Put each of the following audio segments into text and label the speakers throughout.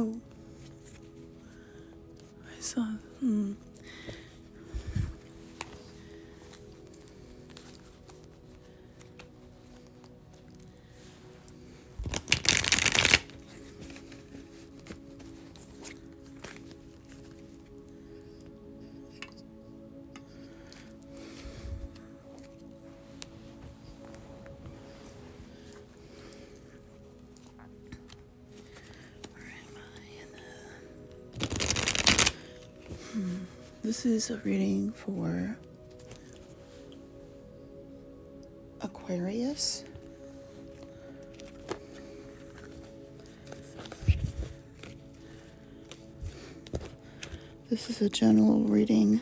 Speaker 1: Oh, I saw. This is a reading for Aquarius. This is a general reading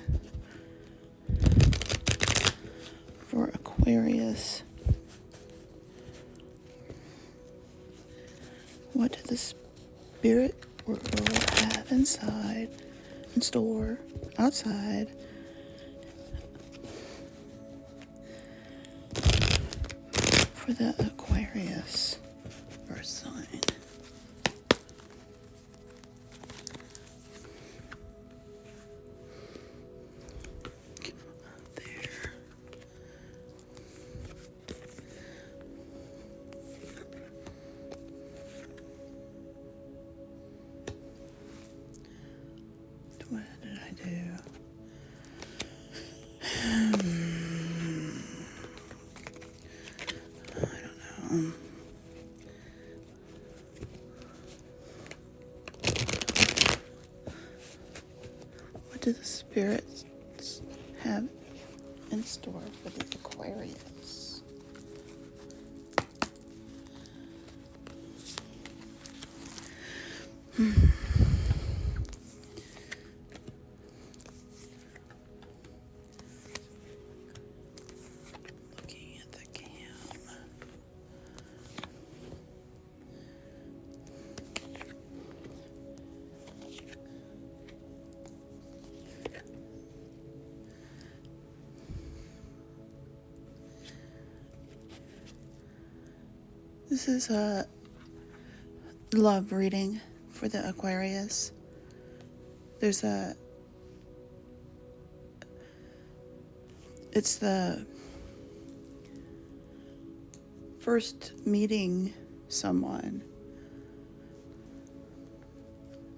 Speaker 1: for Aquarius. What did the spirit world have inside, in store, outside, for the Aquarius earth sign? There. What did I do? I don't know. What do the spirits have in store for the Aquarius? Looking at the cam. This is a love reading for the Aquarius. It's the first meeting someone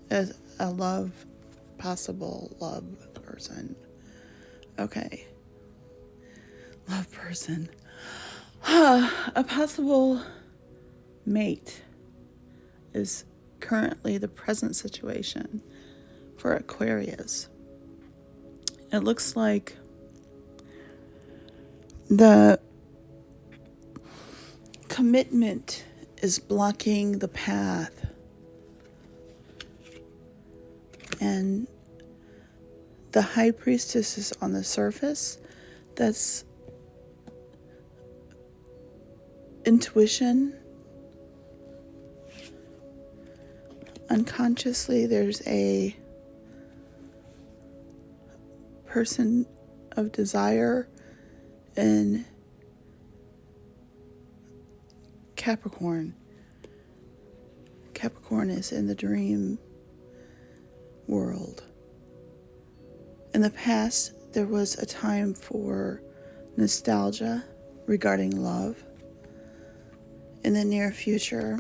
Speaker 1: as a possible love person. Okay. Love person. A possible mate is currently the present situation for Aquarius. It looks like the commitment is blocking the path, and the High Priestess is on the surface. That's intuition. Unconsciously, there's a person of desire in Capricorn. Capricorn is in the dream world. In the past, there was a time for nostalgia regarding love. In the near future,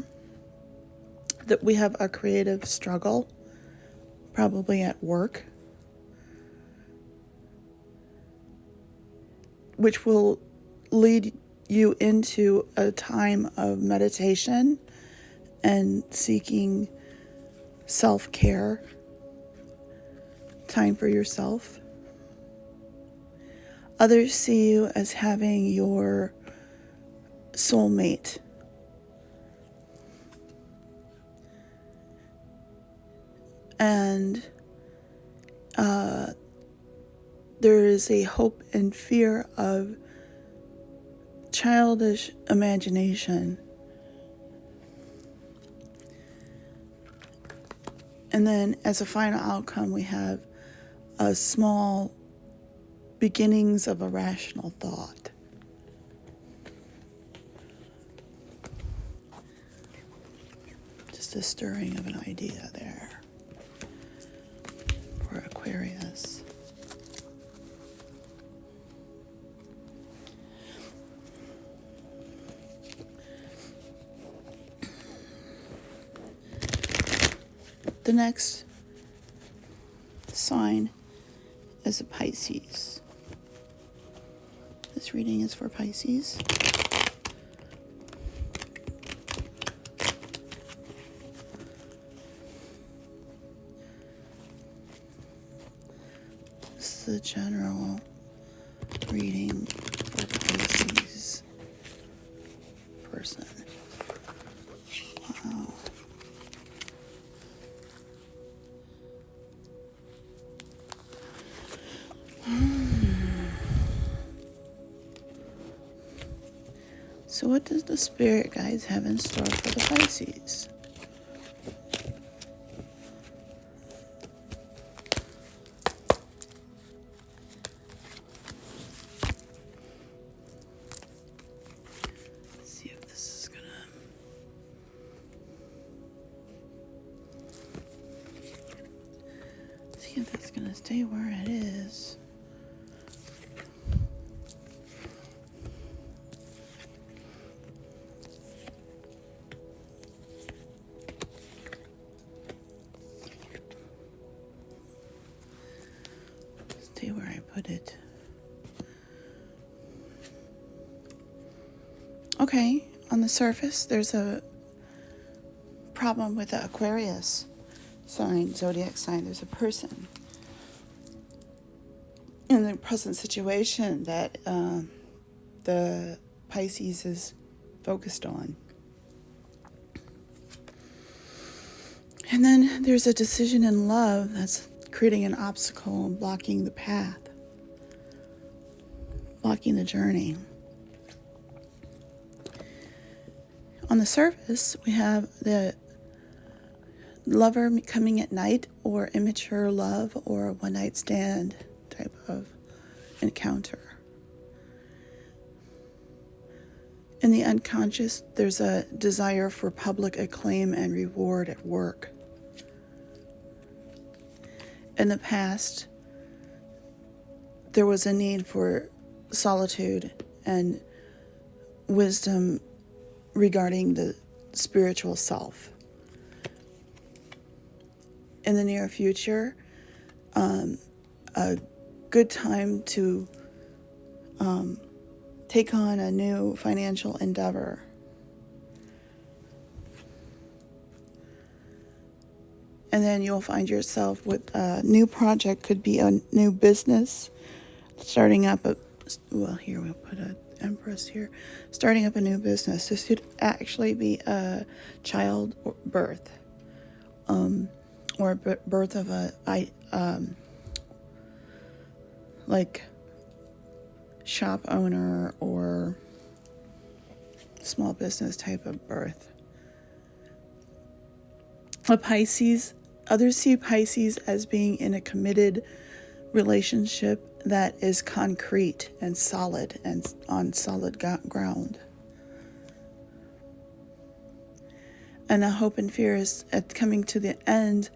Speaker 1: that we have a creative struggle, probably at work, which will lead you into a time of meditation and seeking self-care, time for yourself. Others see you as having your soulmate. And there is a hope and fear of childish imagination. And then as a final outcome, we have a small beginnings of a rational thought. Just just the stirring of an idea there for Aquarius. The next sign is a Pisces. This reading is for Pisces. This is the general reading for Pisces person. Wow. So what does the spirit guides have in store for the Pisces? Let's see if this is gonna... See if that's gonna stay where it is. Where I put it. Okay, on the surface, there's a problem with the Aquarius sign, Zodiac sign. There's a person in the present situation that the Pisces is focused on. And then there's a decision in love that's creating an obstacle and blocking the path, blocking the journey. On the surface, we have the lover coming at night, or immature love, or a one-night stand type of encounter. In the unconscious, there's a desire for public acclaim and reward at work. In the past, there was a need for solitude and wisdom regarding the spiritual self. In the near future, a good time to take on a new financial endeavor. And then you'll find yourself with a new project, could be a new business, starting up here we'll put an Empress here, starting up a new business. This could actually be a child birth, or birth of a like shop owner or small business type of birth. Others see Pisces as being in a committed relationship that is concrete and solid and on solid ground. And a hope and fear is at coming to the end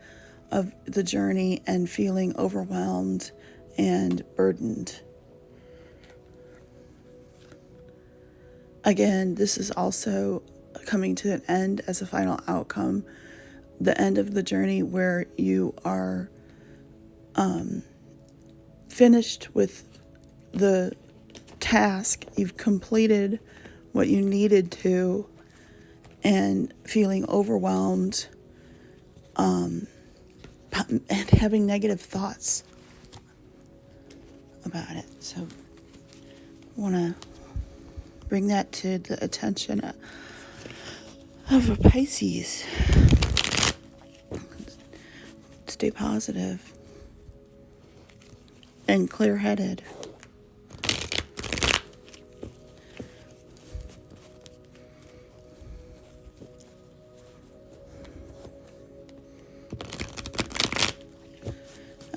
Speaker 1: of the journey and feeling overwhelmed and burdened. Again, this is also coming to an end as a final outcome, the end of the journey where you are finished with the task. You've completed what you needed to, and feeling overwhelmed and having negative thoughts about it. So I want to bring that to the attention of a Pisces. Stay positive and clear-headed.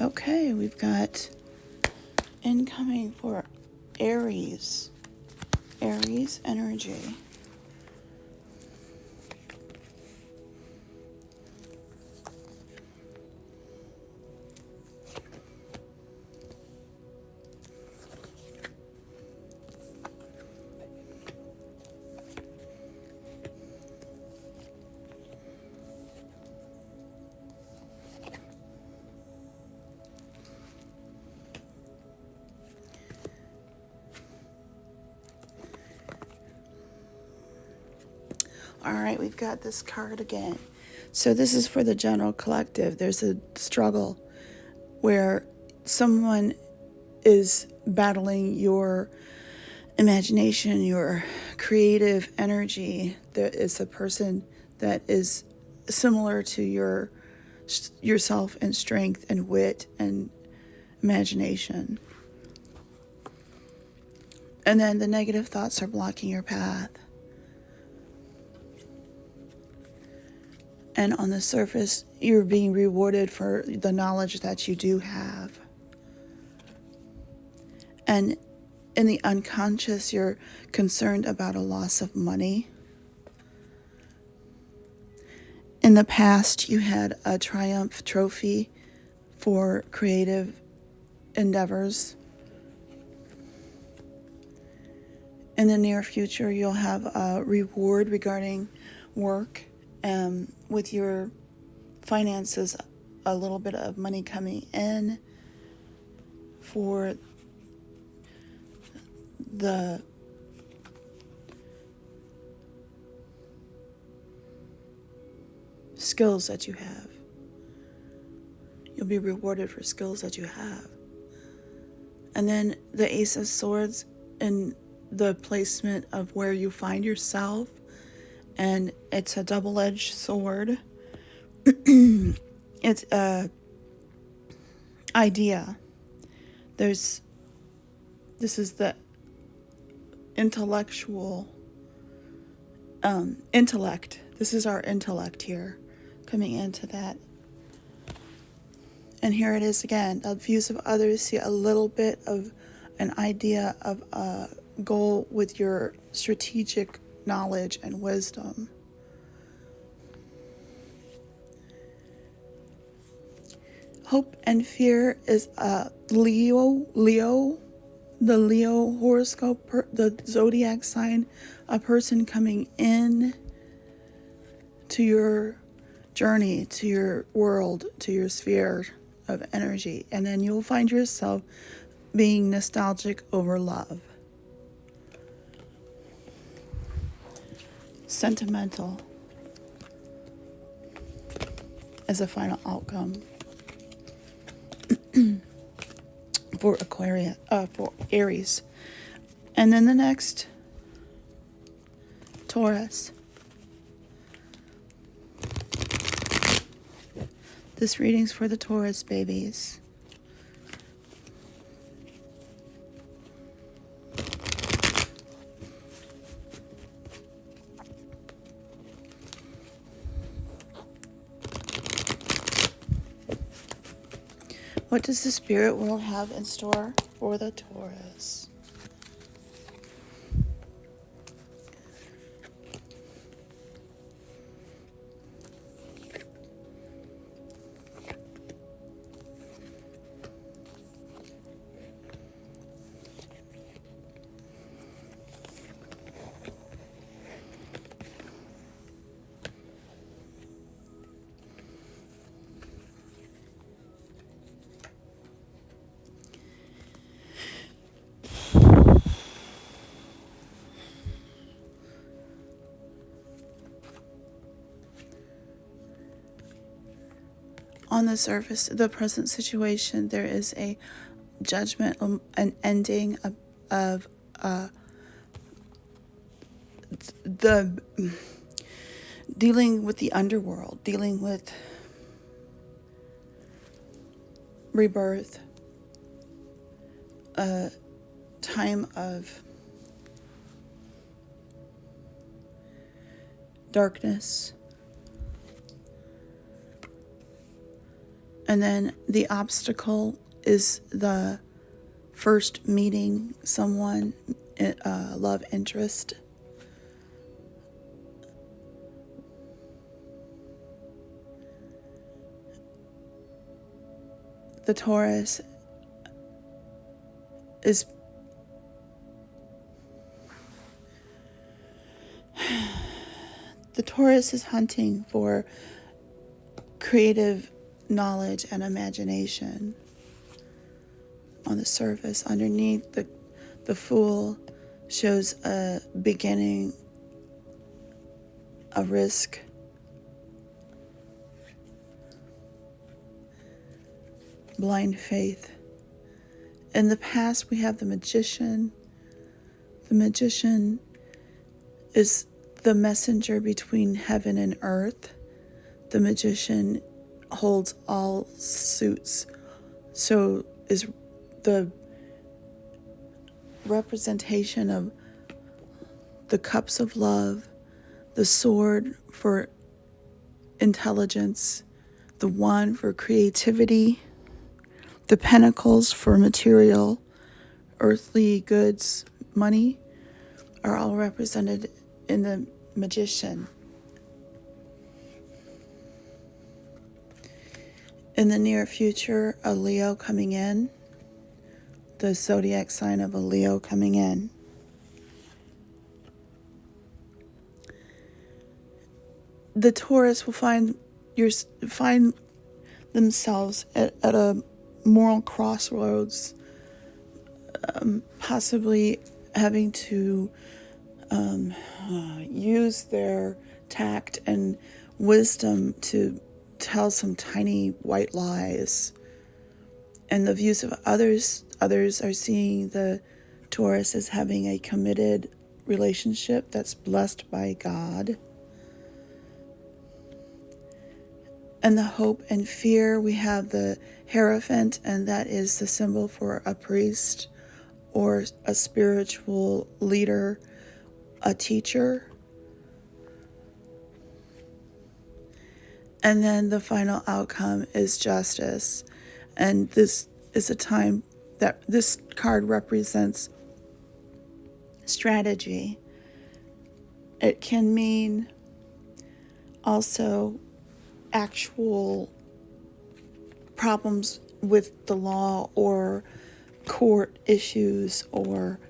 Speaker 1: Okay, we've got incoming for Aries. Aries energy. All right, we've got this card again. So this is for the general collective. There's a struggle where someone is battling your imagination, your creative energy. There is a person that is similar to yourself in strength and wit and imagination. And then the negative thoughts are blocking your path. And on the surface, you're being rewarded for the knowledge that you do have. And in the unconscious, you're concerned about a loss of money. In the past, you had a triumph trophy for creative endeavors. In the near future, you'll have a reward regarding work, with your finances, a little bit of money coming in for the skills that you have. You'll be rewarded for skills that you have. And then the Ace of Swords in the placement of where you find yourself, and it's a double-edged sword. It's a idea. This is the intellectual intellect. This is our intellect here coming into that. And here it is again. The views of others, see a little bit of an idea of a goal with your strategic knowledge and wisdom. Hope and fear is Leo, the Leo horoscope, the Zodiac sign, a person coming in to your journey, to your world, to your sphere of energy. And then you'll find yourself being nostalgic over love. Sentimental as a final outcome for for Aries. And then the next, Taurus. This reading's for the Taurus babies. What does the spirit world have in store for the Taurus? On the surface, the present situation, there is a judgment, an ending of the dealing with the underworld, dealing with rebirth, a time of darkness. And then the obstacle is the first meeting someone, love interest. The Taurus is hunting for creative knowledge and imagination. On the surface, underneath, the Fool shows a beginning a risk. Blind faith. In the past, we have the magician. The magician is the messenger between heaven and earth. The magician holds all suits. So is the representation of the cups of love, the sword for intelligence, the wand for creativity, the pentacles for material, earthly goods, money, are all represented in the magician. In the near future, a Leo coming in, the zodiac sign of a Leo coming in. The Taurus will find themselves at a moral crossroads, possibly having to use their tact and wisdom to tell some tiny white lies. And the views of others are seeing the Taurus as having a committed relationship that's blessed by God. And the hope and fear, we have the Hierophant, and that is the symbol for a priest or a spiritual leader, a teacher. And then the final outcome is justice. And this is a time that this card represents strategy. It can mean also actual problems with the law or court issues or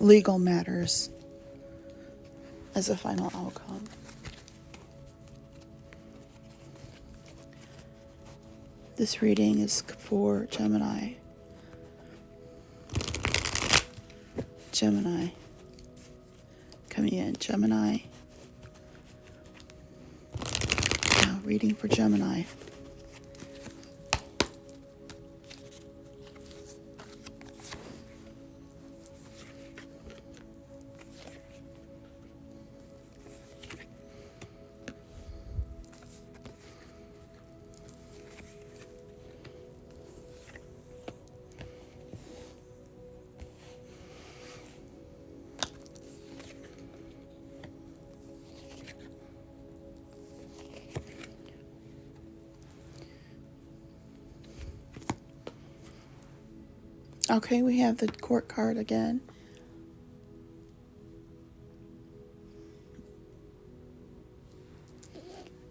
Speaker 1: legal matters as a final outcome. This reading is for Gemini. Gemini. Coming in, Gemini. Now, reading for Gemini. Okay, we have the court card again.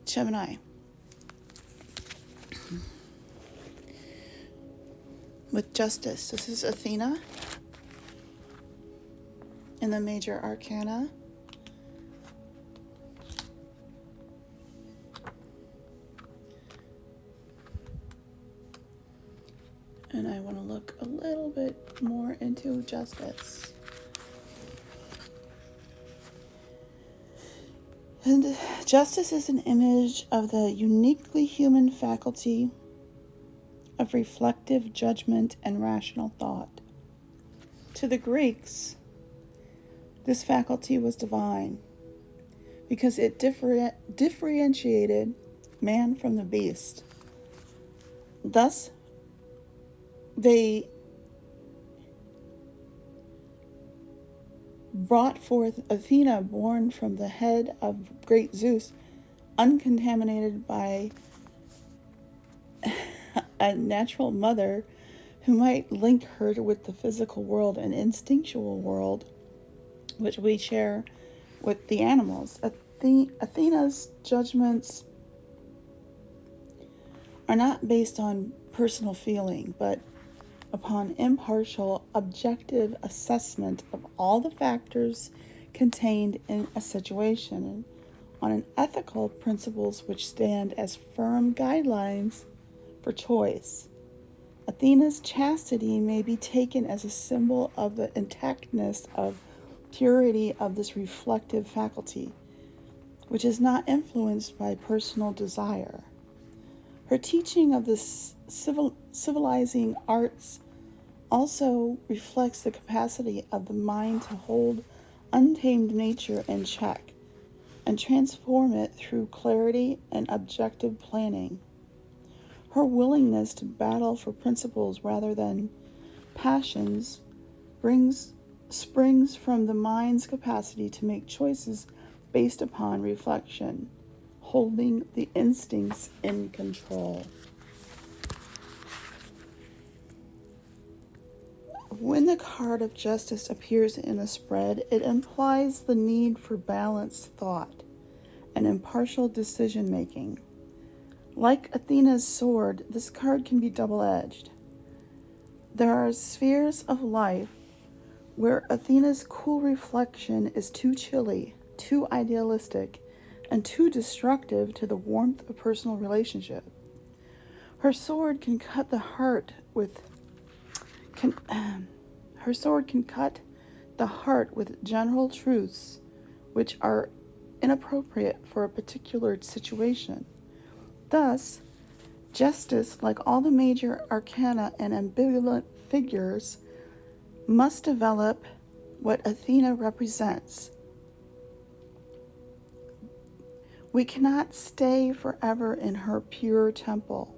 Speaker 1: Gemini. With justice. This is Athena in the major arcana. And I want to look a little bit more into justice. And justice is an image of the uniquely human faculty of reflective judgment and rational thought. To the Greeks, this faculty was divine because it differentiated man from the beast. Thus, they brought forth Athena, born from the head of great Zeus, uncontaminated by a natural mother who might link her with the physical world and instinctual world, which we share with the animals. Athena's judgments are not based on personal feeling, but upon impartial, objective assessment of all the factors contained in a situation, and on an ethical principles which stand as firm guidelines for choice. Athena's chastity may be taken as a symbol of the intactness of purity of this reflective faculty, which is not influenced by personal desire. Her teaching of the civilizing arts also reflects the capacity of the mind to hold untamed nature in check and transform it through clarity and objective planning. Her willingness to battle for principles rather than passions springs from the mind's capacity to make choices based upon reflection, holding the instincts in control. When the card of justice appears in a spread, it implies the need for balanced thought and impartial decision making. Like Athena's sword, this card can be double-edged. There are spheres of life where Athena's cool reflection is too chilly, too idealistic, and too destructive to the warmth of personal relationship. Her sword can cut the heart with general truths which are inappropriate for a particular situation. Thus, justice, like all the major arcana and ambivalent figures, must develop what Athena represents. We cannot stay forever in her pure temple.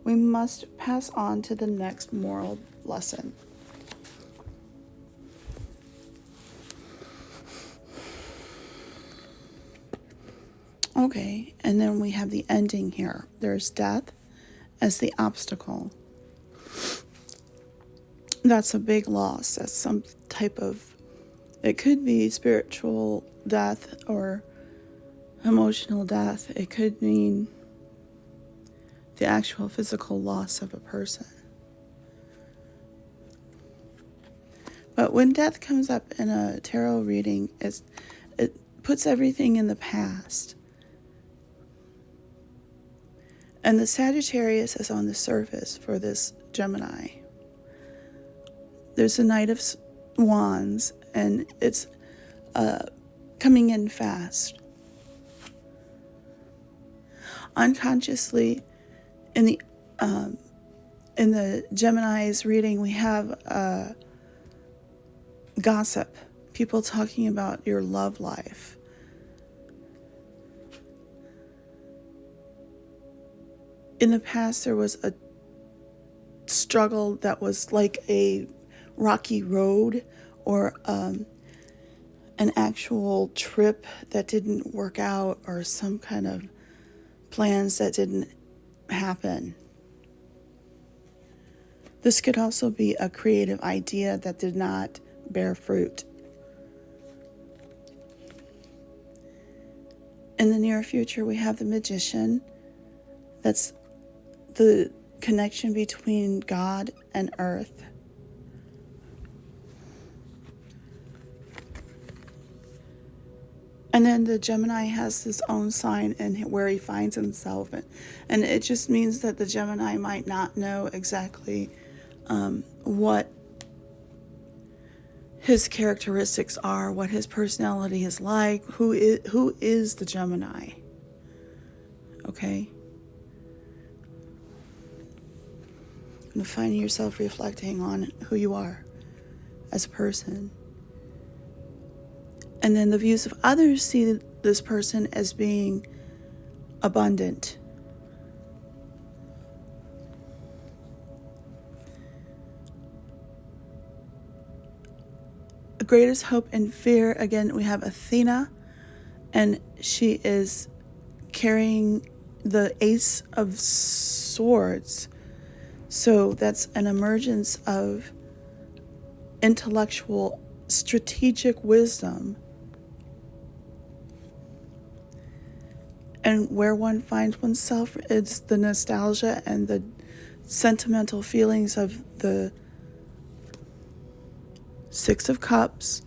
Speaker 1: We must pass on to the next moral lesson. Okay, and then we have the ending here. There's death as the obstacle. That's a big loss. That's some type of, it could be spiritual death or emotional death. It could mean the actual physical loss of a person. But when death comes up in a tarot reading, it puts everything in the past. And the Sagittarius is on the surface for this Gemini. There's a Knight of Wands, and it's coming in fast. Unconsciously, in the Gemini's reading, we have gossip, people talking about your love life. In the past, there was a struggle that was like a rocky road or an actual trip that didn't work out or some kind of plans that didn't happen. This could also be a creative idea that did not bear fruit. In the near future, we have the Magician. That's the connection between God and earth. And then the Gemini has his own sign and where he finds himself. And it just means that the Gemini might not know exactly what his characteristics are, what his personality is like, who is the Gemini. Okay? And finding yourself reflecting on who you are as a person. And then the views of others see this person as being abundant. The greatest hope and fear, again, we have Athena, and she is carrying the Ace of Swords. So that's an emergence of intellectual, strategic wisdom. And where one finds oneself is the nostalgia and the sentimental feelings of the Six of Cups.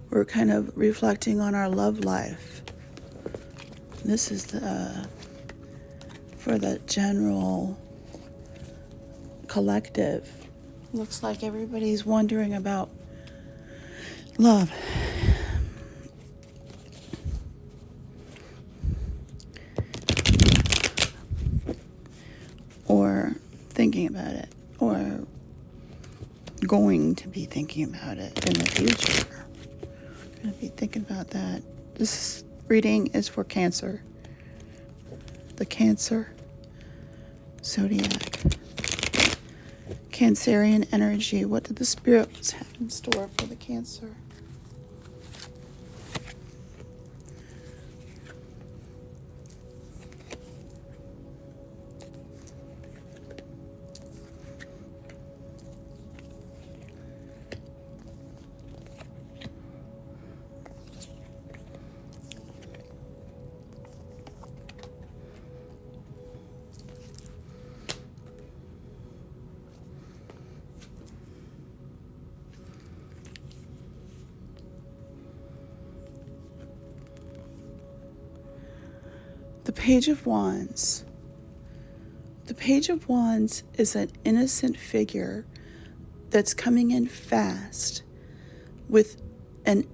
Speaker 1: We're kind of reflecting on our love life. This is for the general collective. Looks like everybody's wondering about love going to be thinking about it in the future. You're going to be thinking about that. This reading is for Cancer. The Cancer Zodiac. Cancerian energy. What did the spirits have in store for the Cancer? The Page of Wands. The Page of Wands is an innocent figure that's coming in fast with an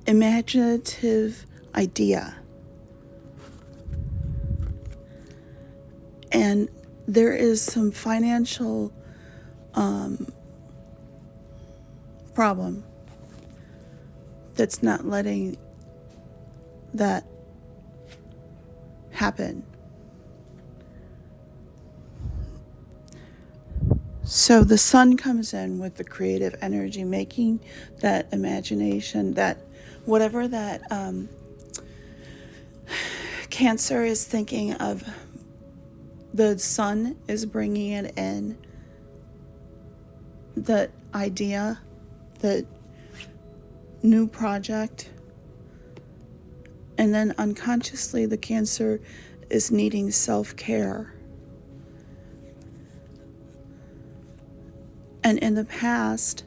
Speaker 1: imaginative idea. And there is some financial problem that's not letting that happen. So the sun comes in with the creative energy, making that imagination, that whatever that Cancer is thinking of, the sun is bringing it in, the idea, the new project. And then unconsciously, the Cancer is needing self-care. And in the past,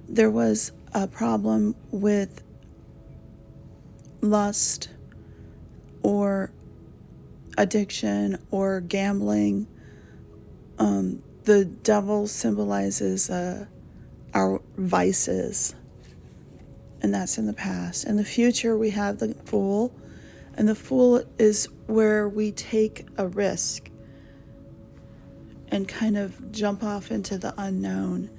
Speaker 1: there was a problem with lust or addiction or gambling. The devil symbolizes our vices. And that's in the past. In the future, we have the Fool. And the Fool is where we take a risk and kind of jump off into the unknown.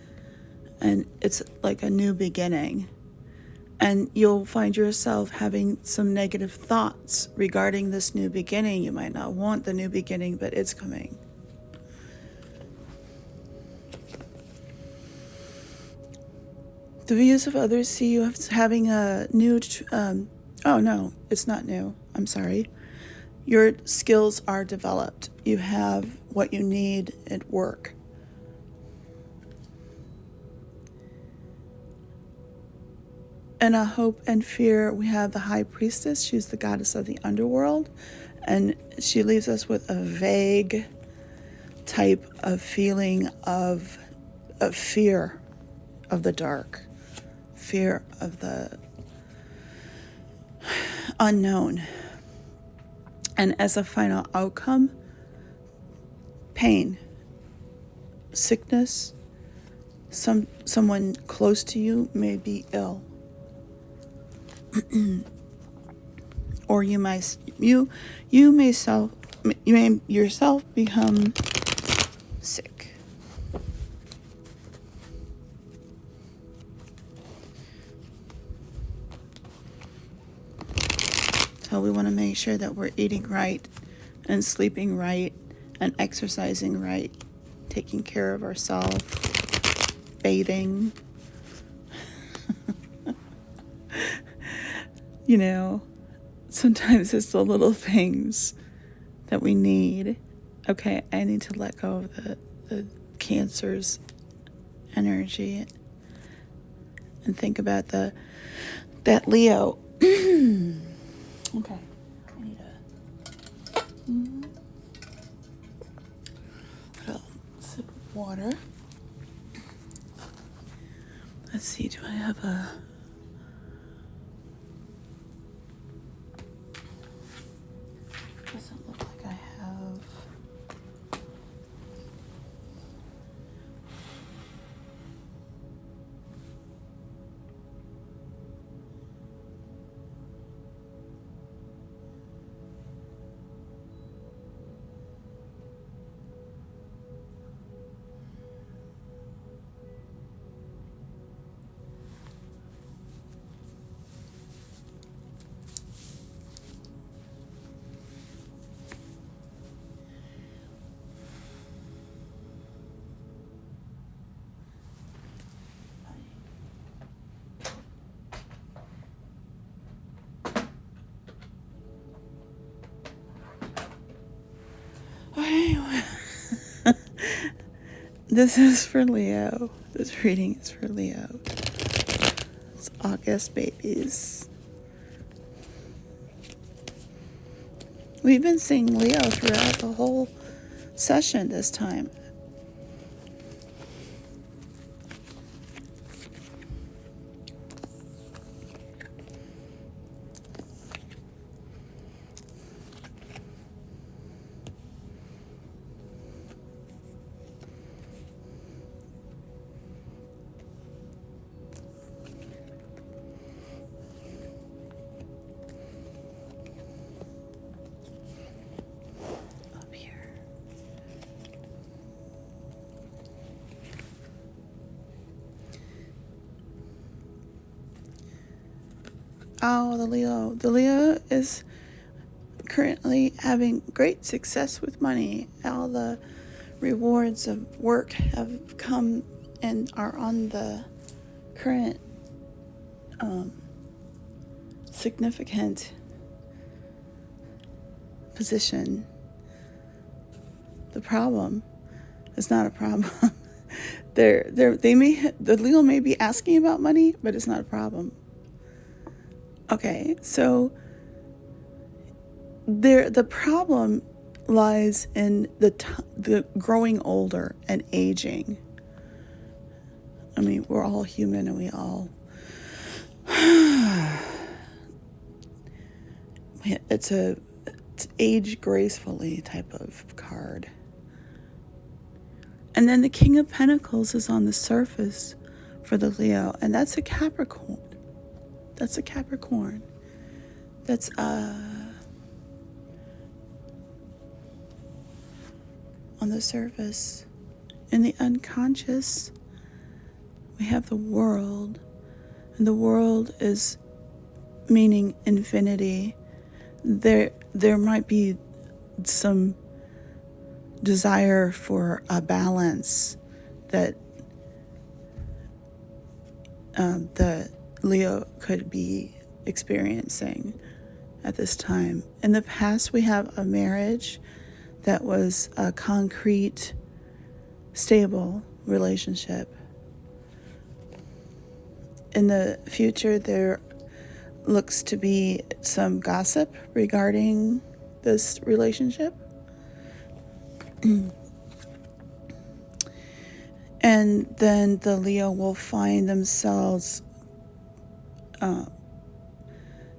Speaker 1: And it's like a new beginning. And you'll find yourself having some negative thoughts regarding this new beginning. You might not want the new beginning, but it's coming. The views of others see you as having a new, oh no, it's not new. I'm sorry. Your skills are developed. You have what you need at work. In a hope and fear, we have the High Priestess. She's the goddess of the underworld. And she leaves us with a vague type of feeling of fear of the dark. Fear of the unknown. And as a final outcome, pain, sickness, someone close to you may be ill. Or you may yourself become sick. So we want to make sure that we're eating right and sleeping right and exercising right, taking care of ourselves, bathing. You know, sometimes it's the little things that we need. Okay, I need to let go of the Cancer's energy and think about that Leo. Okay, I need put a sip of water. Let's see, do I have a... Doesn't look like I have... This is for Leo. This reading is for Leo. It's August, babies. We've been seeing Leo throughout the whole session this time. Oh, the Leo. The Leo is currently having great success with money. All the rewards of work have come and are on the current significant position. The problem is not a problem. The Leo may be asking about money, but it's not a problem. Okay, so the problem lies in the growing older and aging. I mean, we're all human, and we all it's age gracefully type of card. And then the King of Pentacles is on the surface for the Leo, and that's a Capricorn. That's a Capricorn. That's on the surface. In the unconscious, we have the world, and the world is meaning infinity. There might be some desire for a balance that the Leo could be experiencing at this time. In the past, we have a marriage that was a concrete, stable relationship. In the future, there looks to be some gossip regarding this relationship. And then the Leo will find themselves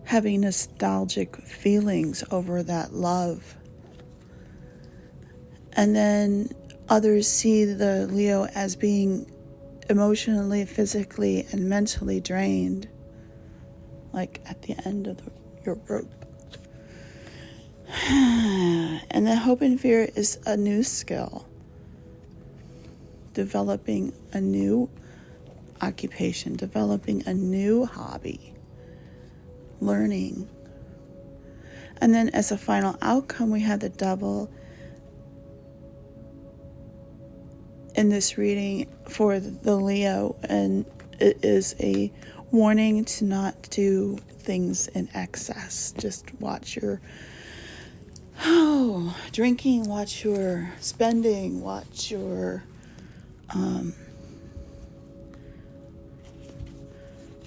Speaker 1: having nostalgic feelings over that love. And then others see the Leo as being emotionally, physically, and mentally drained, like at the end of your rope. And the hope and fear is a new skill, developing a new occupation, developing a new hobby, learning. And then as a final outcome, we have the Devil in this reading for the Leo, and it is a warning to not do things in excess. Just watch your drinking, watch your spending, watch your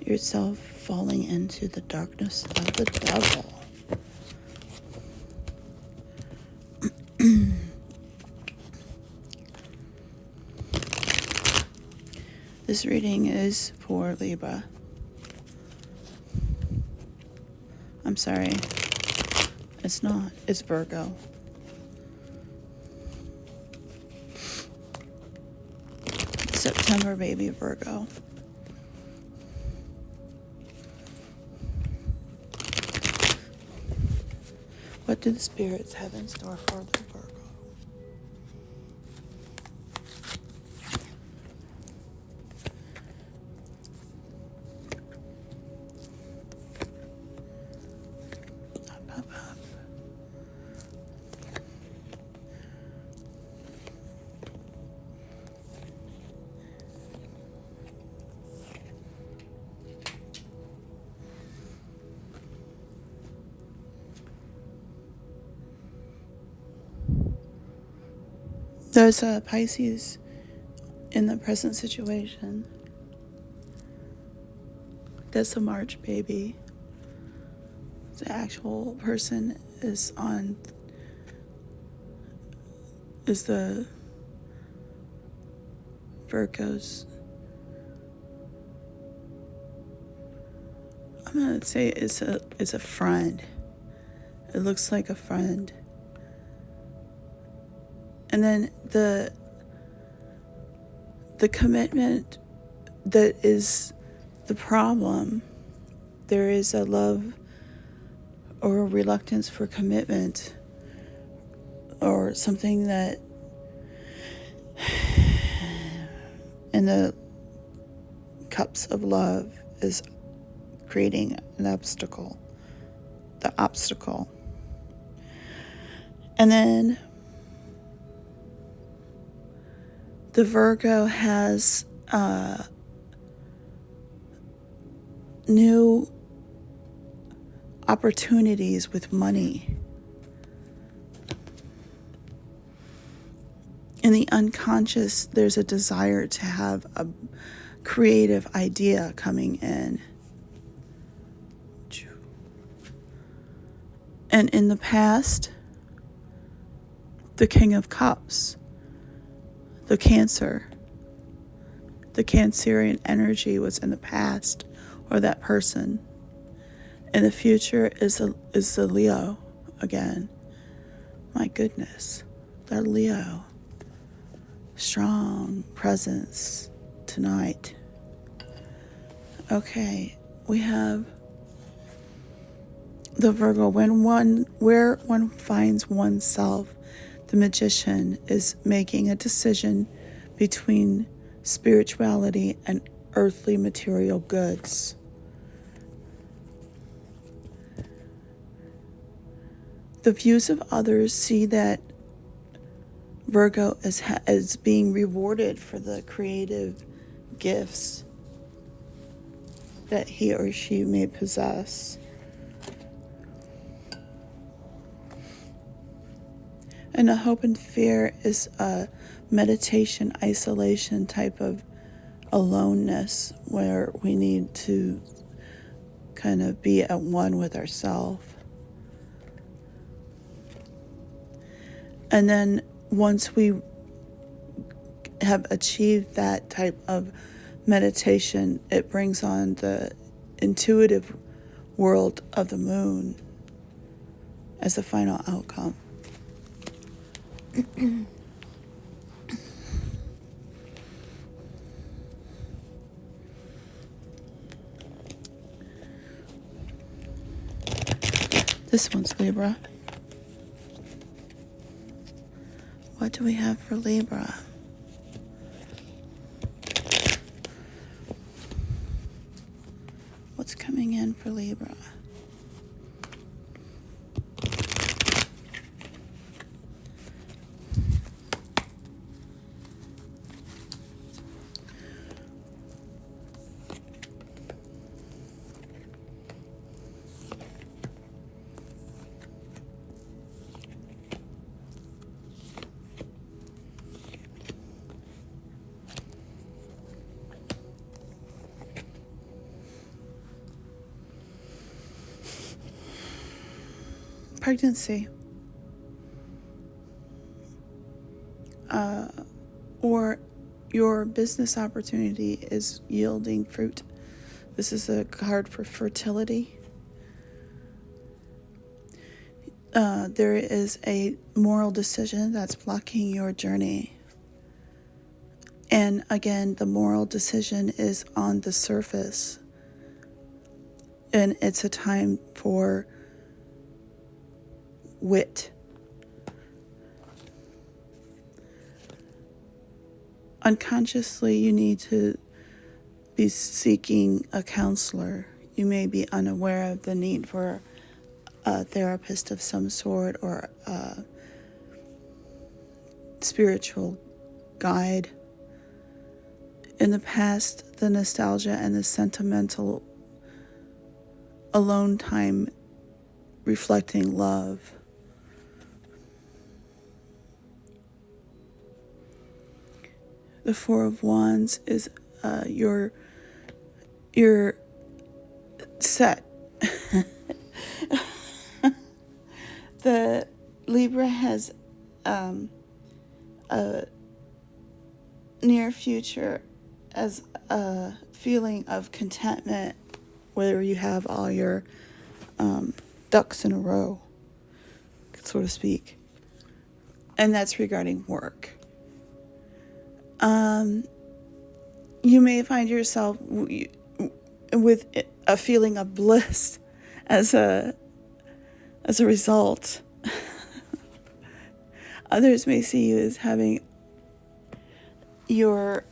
Speaker 1: yourself falling into the darkness of the devil. This reading is for Libra. I'm sorry. It's not. It's Virgo. September, baby, Virgo. What do the spirits have in store for the Virgo? There's a Pisces in the present situation. That's a March baby. The actual person is the Virgo's. I'm gonna say it's a friend. It looks like a friend. And then the commitment that is the problem. There is a love or a reluctance for commitment, or something that in the cups of love is creating an obstacle. The obstacle. And then the Virgo has new opportunities with money. In the unconscious, there's a desire to have a creative idea coming in. And in the past, the King of Cups, the Cancer, the Cancerian energy was in the past, or that person. In the future is the Leo again. My goodness, that Leo. Strong presence tonight. Okay, we have the Virgo. Where one finds oneself, the Magician is making a decision between spirituality and earthly material goods. The views of others see that Virgo is being rewarded for the creative gifts that he or she may possess. And a hope and fear is a meditation, isolation type of aloneness, where we need to kind of be at one with ourselves. And then once we have achieved that type of meditation, it brings on the intuitive world of the moon as the final outcome. This one's Libra. What do we have for Libra? What's coming in for Libra? Pregnancy, or your business opportunity is yielding fruit. This is a card for fertility. There is a moral decision that's blocking your journey. And again, the moral decision is on the surface. And it's a time for wit. Unconsciously, you need to be seeking a counselor. You may be unaware of the need for a therapist of some sort, or a spiritual guide. In the past, the nostalgia and the sentimental alone time reflecting love. The Four of Wands is your set. The Libra has a near future as a feeling of contentment where you have all your ducks in a row, so to speak. And that's regarding work. You may find yourself with a feeling of bliss as a result. Others may see you as having the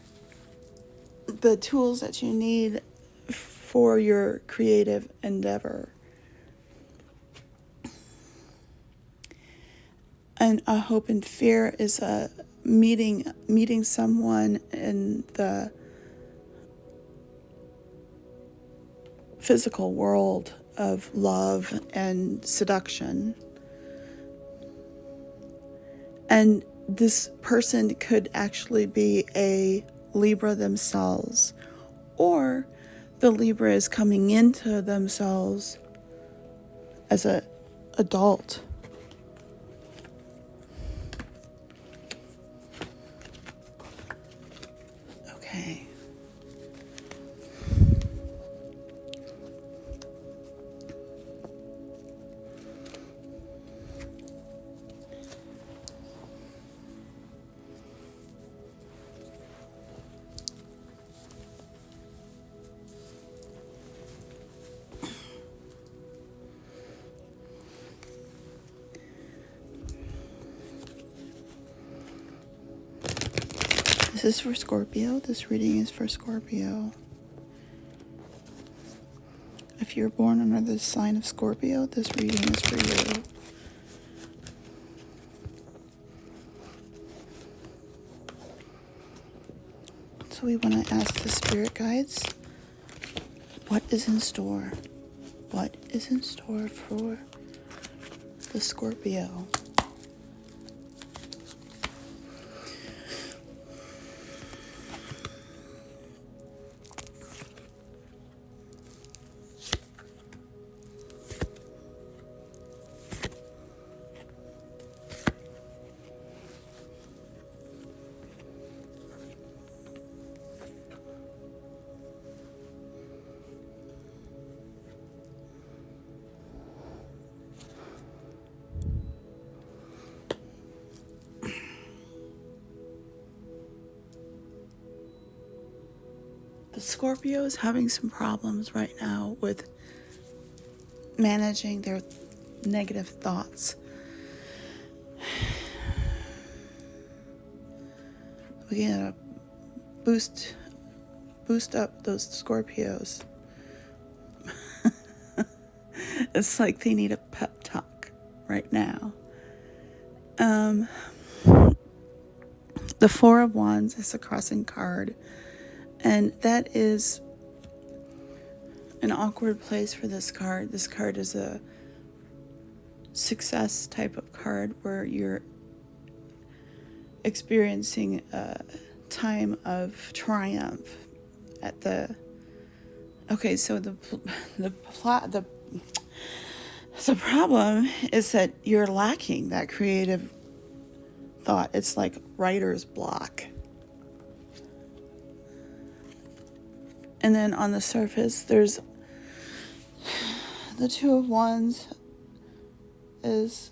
Speaker 1: tools that you need for your creative endeavor. And a hope and fear is a meeting someone in the physical world of love and seduction. And this person could actually be a Libra themselves, or the Libra is coming into themselves as an adult. Okay. This is for Scorpio. This reading is for Scorpio. If you're born under the sign of Scorpio, this reading is for you. So we want to ask the spirit guides, what is in store? What is in store for the Scorpio? The Scorpio is having some problems right now with managing their negative thoughts. We gotta boost up those Scorpios. It's like they need a pep talk right now. The Four of Wands is a crossing card, and that is an awkward place for this card. This card is a success type of card where you're experiencing a time of triumph at the. Okay, so the problem is that you're lacking that creative thought. It's like writer's block. And then on the surface, there's the Two of Wands is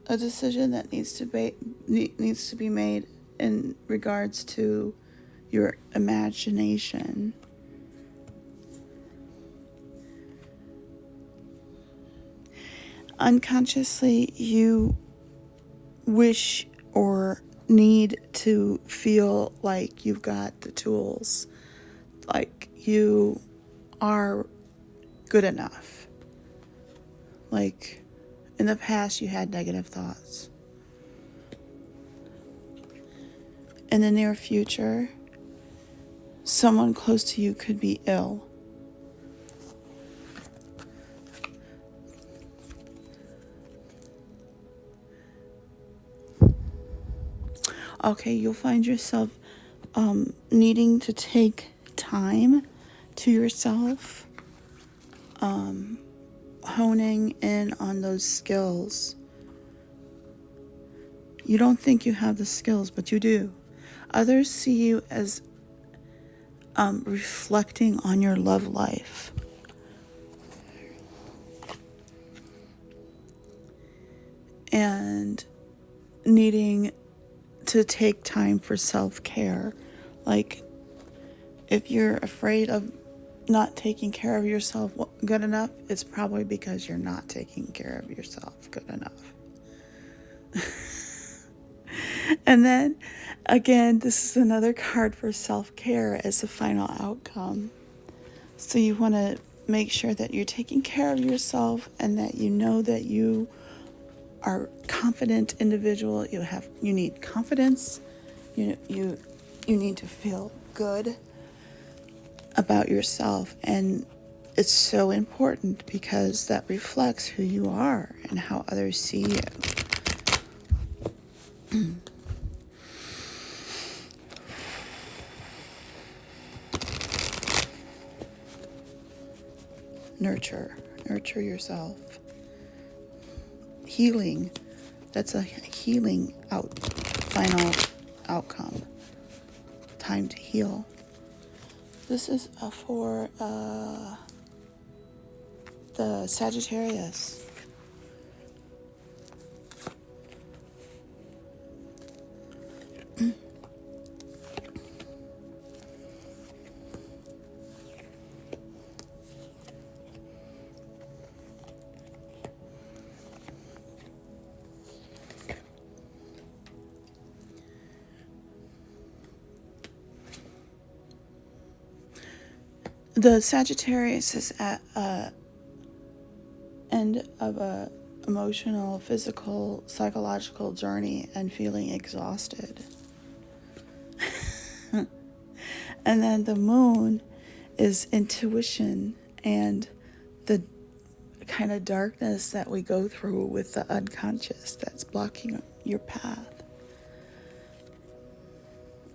Speaker 1: a decision that needs to be made in regards to your imagination. Unconsciously, you wish or need to feel like you've got the tools, like you are good enough. Like in the past, you had negative thoughts. In the near future, someone close to you could be ill. Okay, you'll find yourself needing to take time to yourself, honing in on those skills. You don't think you have the skills, but you do. Others see you as reflecting on your love life. And needing to take time for self-care. Like, if you're afraid of not taking care of yourself good enough, it's probably because you're not taking care of yourself good enough. And then, again, this is another card for self-care as the final outcome. So you want to make sure that you're taking care of yourself and that you know that you are a confident individual. You need confidence. You need to feel good about yourself, and it's so important because that reflects who you are and how others see you. Nurture yourself. Healing, that's a healing final outcome. Time to heal. This is for the Sagittarius. The Sagittarius is at a end of a emotional, physical, psychological journey and feeling exhausted. And then the moon is intuition and the kind of darkness that we go through with the unconscious that's blocking your path.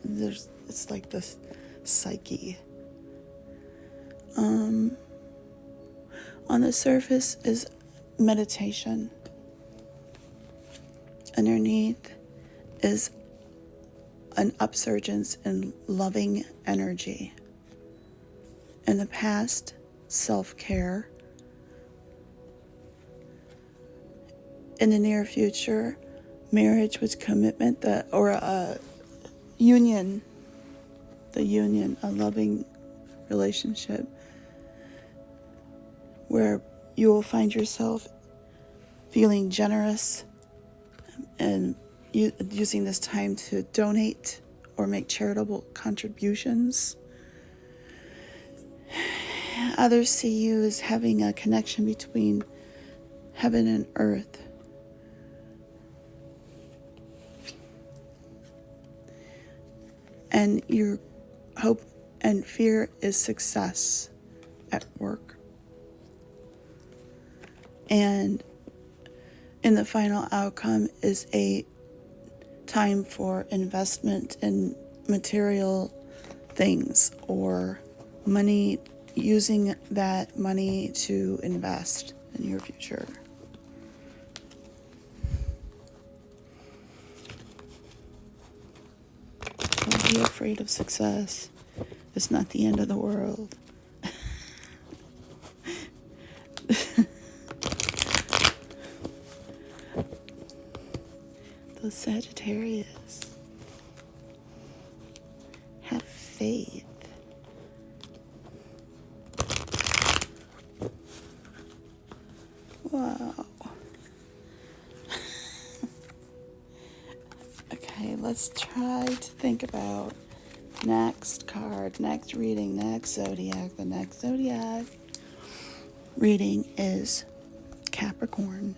Speaker 1: It's like this psyche. On the surface is meditation. Underneath is an upsurgence in loving energy. In the past, self-care. In the near future, marriage with commitment, or a union, a loving relationship where you will find yourself feeling generous and using this time to donate or make charitable contributions. Others see you as having a connection between heaven and earth. And your hope and fear is success at work. And in the final outcome is a time for investment in material things or money, using that money to invest in your future. Don't be afraid of success. It's not the end of the world. Those Sagittarius, have faith. Wow. Okay, let's try to think about next card, next reading, next zodiac. The next zodiac reading is Capricorn.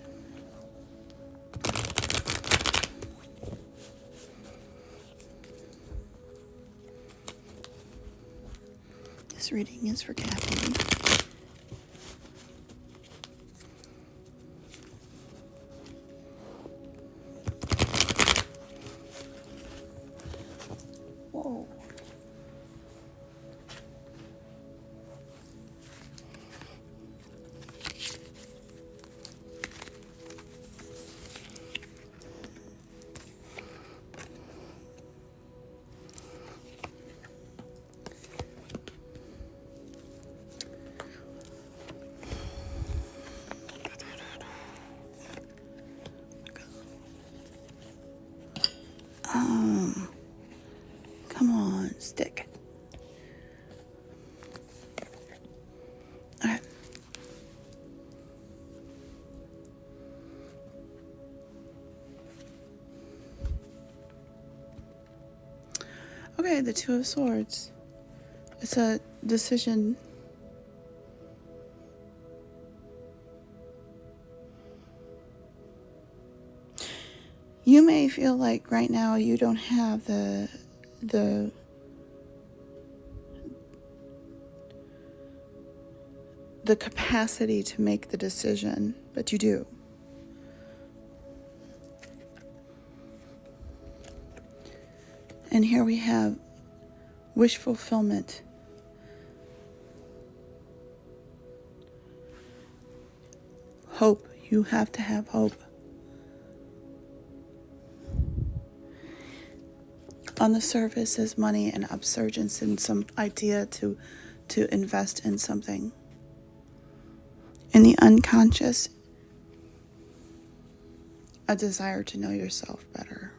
Speaker 1: This reading is for Capricorn. Okay, the Two of Swords. It's a decision. You may feel like right now you don't have the capacity to make the decision, but you do. And here we have wish fulfillment. Hope. You have to have hope. On the surface is money and upsurgence and some idea to invest in something. In the unconscious, a desire to know yourself better.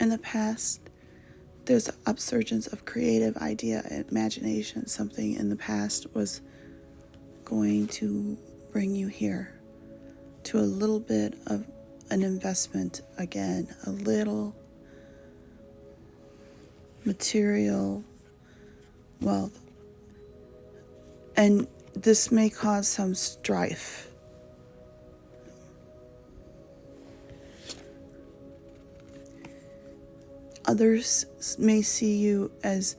Speaker 1: In the past, there's an upsurgence of creative idea and imagination. Something in the past was going to bring you here to a little bit of an investment again, a little material wealth. And this may cause some strife. Others may see you as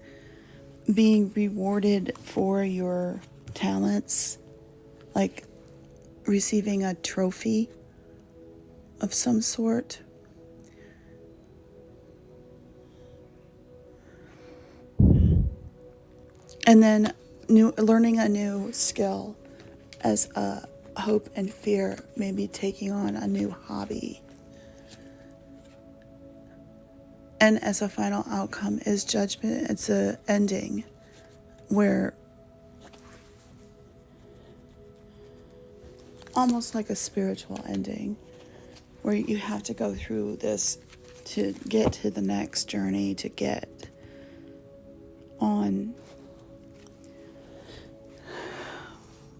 Speaker 1: being rewarded for your talents, like receiving a trophy of some sort. And then learning a new skill as a hope and fear, maybe taking on a new hobby. And as a final outcome is judgment. It's an ending where almost like a spiritual ending, where you have to go through this to get to the next journey, to get on,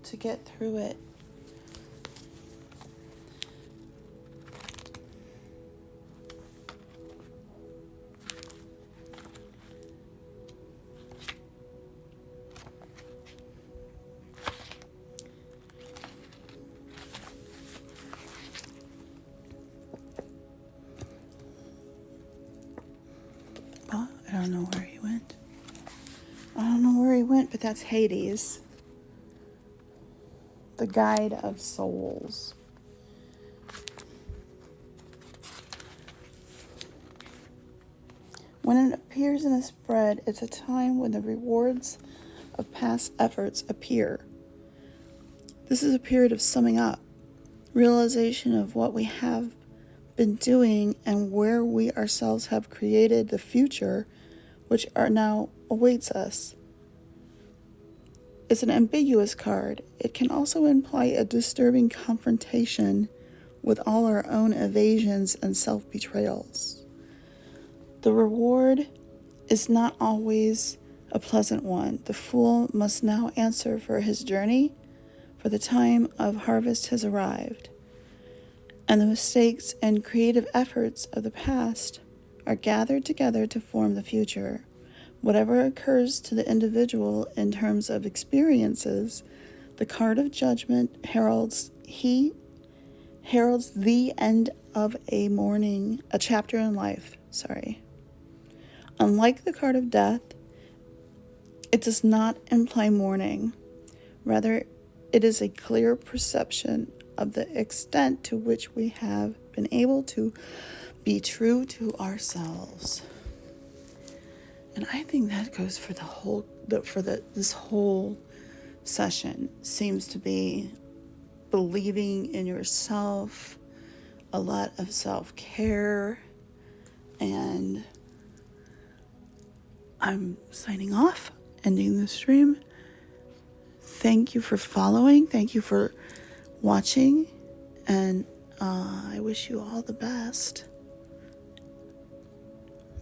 Speaker 1: to get through it. I don't know where he went. I don't know where he went, but that's Hades, the guide of souls. When it appears in a spread, it's a time when the rewards of past efforts appear. This is a period of summing up, realization of what we have been doing and where we ourselves have created the future which are now awaits us. It's an ambiguous card. It can also imply a disturbing confrontation with all our own evasions and self-betrayals. The reward is not always a pleasant one. The fool must now answer for his journey, for the time of harvest has arrived, and the mistakes and creative efforts of the past are gathered together to form the future. Whatever occurs to the individual in terms of experiences, the card of judgment heralds the end of a chapter in life. Unlike the card of death, it does not imply mourning. Rather, it is a clear perception of the extent to which we have been able to be true to ourselves. And I think that goes for this whole session. Seems to be believing in yourself, a lot of self-care, and I'm signing off, ending the stream. Thank you for following. Thank you for watching, and I wish you all the best.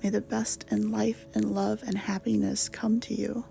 Speaker 1: May the best in life and love and happiness come to you.